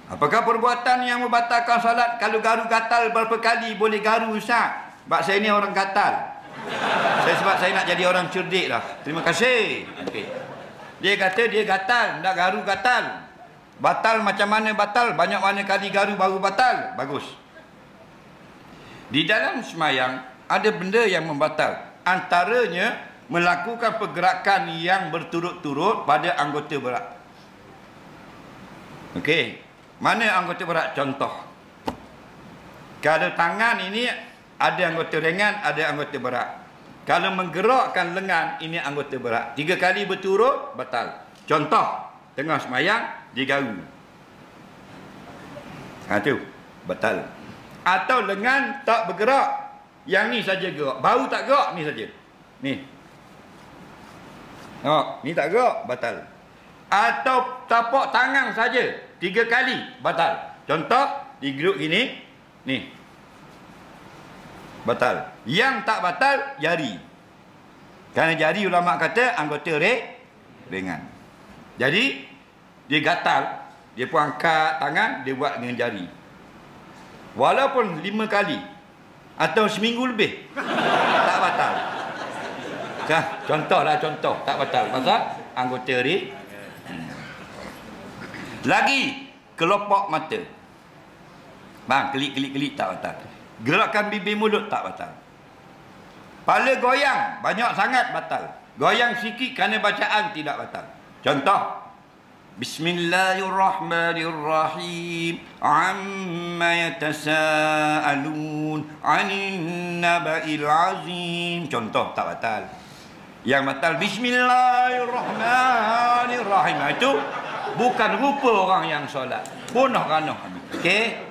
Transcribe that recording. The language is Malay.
Apakah perbuatan yang membatalkan solat? Kalau garu gatal berapa kali boleh garu, Ustaz? Sebab saya ni orang gatal. Sebab saya nak jadi orang cerdik lah. Terima kasih. Okay. Dia kata dia gatal, nak garu gatal. Batal macam mana batal? Banyak mana kali garu baru batal. Bagus. Di dalam semayang ada benda yang membatal. Antaranya melakukan pergerakan yang berturut-turut pada anggota berat. Okey. Mana anggota berat? Contoh. Kalau tangan ini ada anggota ringan, ada anggota berat. Kalau menggerakkan lengan, ini anggota berat. 3 kali berturut, batal. Contoh, tengah semayang, digaru. Tu, batal. Atau lengan tak bergerak, yang ni saja gerak. Bahu tak gerak, ni saja. Ni. Ni tak gerak, batal. Atau tapak tangan saja, 3 kali, batal. Contoh, digeruk gini, ni. Batal. Yang tak batal, jari. Kerana jari ulama kata anggota ringan. Jadi, dia gatal. Dia pun angkat tangan, dia buat dengan jari. Walaupun 5 kali. Atau seminggu lebih. Tak batal. Contohlah contoh. Tak batal. Pasal anggota ringan. Lagi, kelopak mata. Bang, kelip-kelip tak batal. Gerakan bibir mulut tak batal. Kepala goyang, banyak sangat batal. Goyang sikit kerana bacaan tidak batal. Contoh, Bismillahirrahmanirrahim. Amma yatasa'alun 'anil naba'il 'azim. Contoh, tak batal. Yang batal Bismillahirrahmanirrahim. Itu bukan rupa orang yang solat. Punah ranah. Okey?